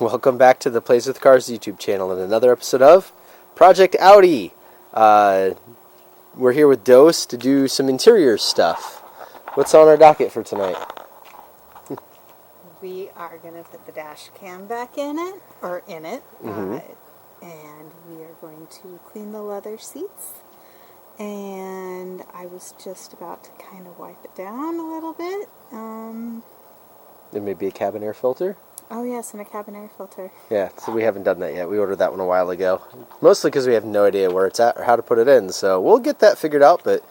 Welcome back to the Plays with Cars YouTube channel and another episode of Project Audi. We're here with Dose to do some interior stuff. What's on our docket for tonight? We are going to put the dash cam back in it, and we are going to clean the leather seats. And I was just about to kind of wipe it down a little bit. There may be a cabin air filter. Oh yes, and a cabin air filter. Yeah, so we haven't done that yet. We ordered that one a while ago. Mostly because we have no idea where it's at or how to put it in. So we'll get that figured out. But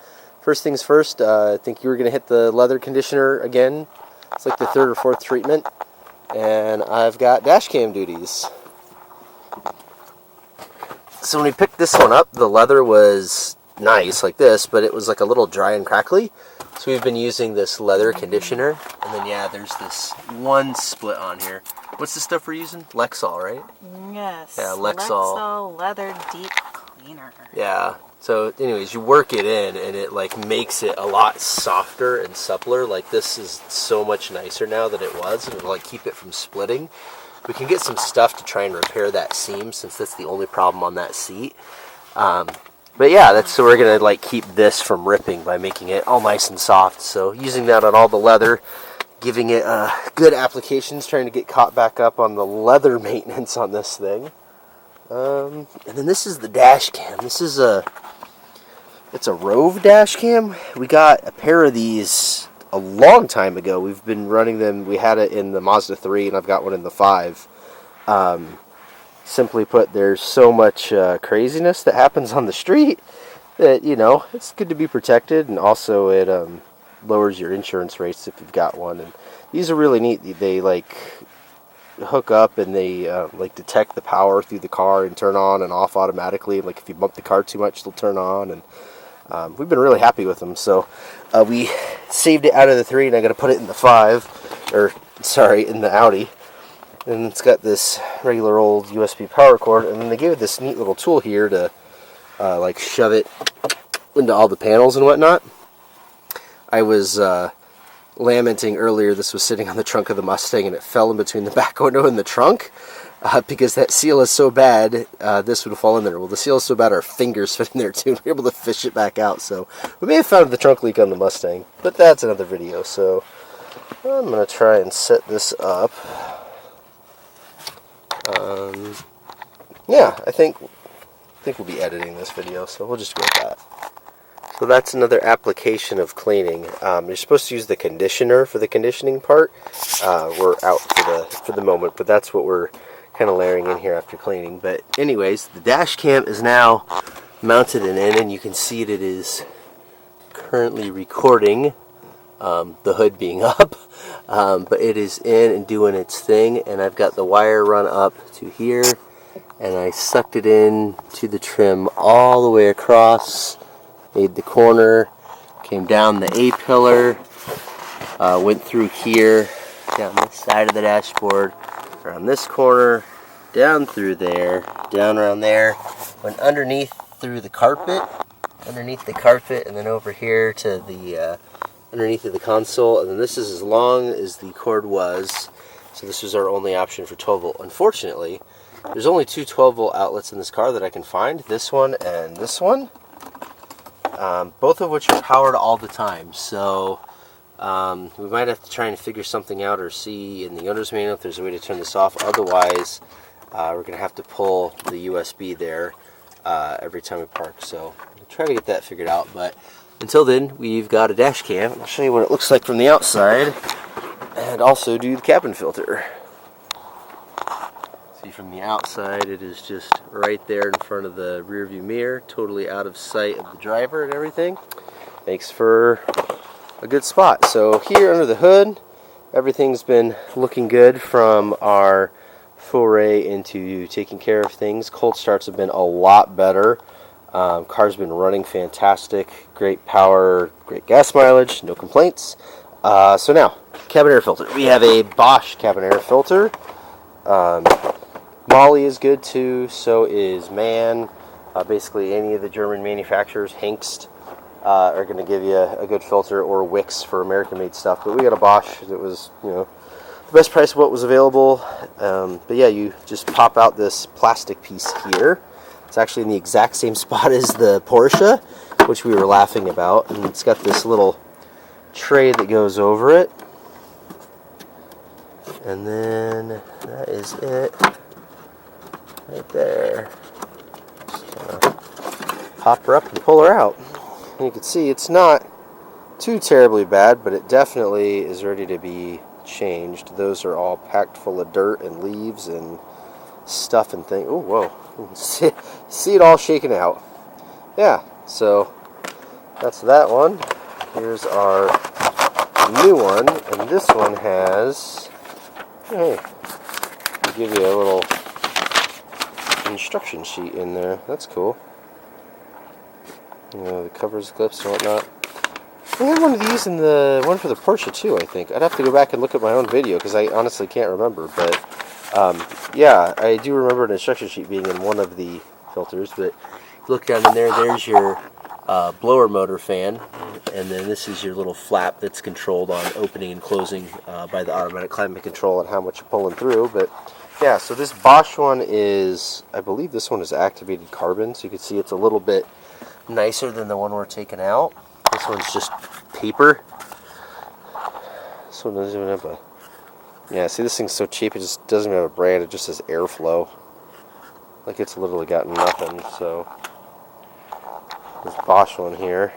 first things first, I think you were going to hit the leather conditioner again. It's like the third or fourth treatment. And I've got dash cam duties. So when we picked this one up, the leather was nice like this, but it was like a little dry and crackly. So we've been using this leather conditioner, and then yeah, there's this one split on here. What's the stuff we're using? Lexol, right? Yes. Yeah, Lexol Leather Deep Cleaner. Yeah. So anyways, you work it in, and it like makes it a lot softer and suppler. Like this is so much nicer now than it was, and it'll like keep it from splitting. We can get some stuff to try and repair that seam, since that's the only problem on that seat. But yeah, so we're gonna like keep this from ripping by making it all nice and soft. So using that on all the leather, giving it good applications, trying to get caught back up on the leather maintenance on this thing. And then this is the dash cam. It's a ROAV dash cam. We got a pair of these a long time ago. We've been running them. We had it in the Mazda 3, and I've got one in the 5. Simply put, there's so much craziness that happens on the street that, you know, it's good to be protected, and also it lowers your insurance rates if you've got one. And these are really neat. They like hook up, and they like detect the power through the car and turn on and off automatically. Like if you bump the car too much, they'll turn on, and we've been really happy with them. So we saved it out of the 3, and I got to put it in the 5, or sorry, in the Audi. And it's got this regular old USB power cord, and then they gave it this neat little tool here to like shove it into all the panels and whatnot. I was lamenting earlier, this was sitting on the trunk of the Mustang, and it fell in between the back window and the trunk because that seal is so bad, this would fall in there. Well, the seal is so bad our fingers fit in there too, and we were able to fish it back out. So we may have found the trunk leak on the Mustang, but that's another video. So I'm going to try and set this up. Yeah, I think we'll be editing this video, so we'll just go with that. So that's another application of cleaning. You're supposed to use the conditioner for the conditioning part. We're out for the moment, but that's what we're kind of layering in here after cleaning. But anyways, the dash cam is now mounted and in, and you can see that it is currently recording. The hood being up, but it is in and doing its thing, and I've got the wire run up to here, and I sucked it in to the trim all the way across, made the corner, came down the A-pillar, went through here, down this side of the dashboard, around this corner, down through there, down around there, went underneath through the carpet, and then over here to the underneath of the console, and then this is as long as the cord was, so this was our only option for 12 volt. Unfortunately, there's only 2 12 volt outlets in this car that I can find, this one and this one, both of which are powered all the time. So we might have to try and figure something out or see in the owner's manual if there's a way to turn this off. Otherwise, we're going to have to pull the USB there every time we park, so we'll try to get that figured out. But until then, we've got a dash cam. I'll show you what it looks like from the outside, and also do the cabin filter. See, from the outside, it is just right there in front of the rear view mirror, totally out of sight of the driver and everything. Makes for a good spot. So here under the hood, everything's been looking good from our foray into taking care of things. Cold starts have been a lot better. Car's been running fantastic, great power, great gas mileage, no complaints. So now, cabin air filter. We have a Bosch cabin air filter. Molly is good too, so is MAN. Basically any of the German manufacturers, Hengst, are going to give you a good filter, or Wix for American-made stuff. But we got a Bosch that was, you know, the best price of what was available. But yeah, you just pop out this plastic piece here. It's actually in the exact same spot as the Porsche, which we were laughing about, and it's got this little tray that goes over it. And then that is it right there. Just kind of pop her up and pull her out. And you can see it's not too terribly bad, but it definitely is ready to be changed. Those are all packed full of dirt and leaves and stuff and things. Oh, whoa. You can see it all shaking out. Yeah, so that's that one. Here's our new one, and this one has, hey, they give you a little instruction sheet in there. That's cool. You know, the covers, clips, and whatnot. I had one of these in the one for the Porsche too, I think. I'd have to go back and look at my own video because I honestly can't remember. But yeah, I do remember an instruction sheet being in one of the filters. But look down in there, there's your blower motor fan. And then this is your little flap that's controlled on opening and closing by the automatic climate control and how much you're pulling through. But yeah, so this Bosch one is, I believe this one is activated carbon. So you can see it's a little bit nicer than the one we're taking out. This one's just paper. This one doesn't even have a... Yeah, see, this thing's so cheap, it just doesn't even have a brand. It just says airflow. Like it's literally got nothing, so... This Bosch one here.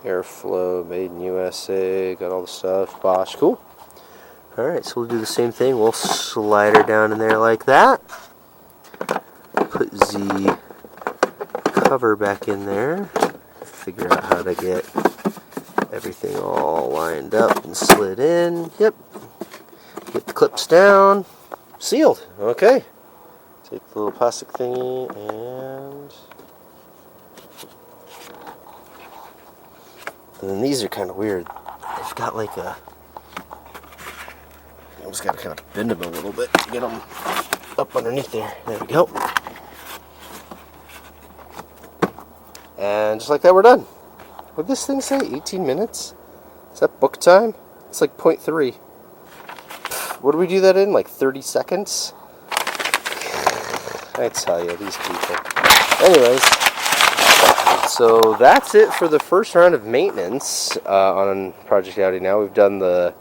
Airflow, made in USA, got all the stuff. Bosch, cool. Alright, so we'll do the same thing. We'll slide her down in there like that. Put the cover back in there. Figure out how to get everything all lined up and slid in. Yep. Get the clips down. Sealed. Okay. Take the little plastic thingy and then these are kind of weird. They've got like a... I just got to kind of bend them a little bit to get them up underneath there. There we go. And just like that, we're done. What did this thing say? 18 minutes? Is that book time? It's like 0.3. What do we do that in? Like 30 seconds? I tell you, these people. Anyways, so that's it for the first round of maintenance on Project Audi now. We've done the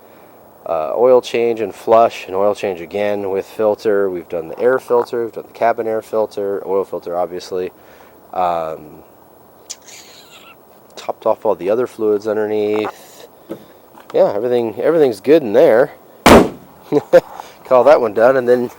oil change and flush and oil change again with filter. We've done the air filter. We've done the cabin air filter. Oil filter, obviously. Topped off all the other fluids underneath. Yeah, everything's good in there. Call that one done, and then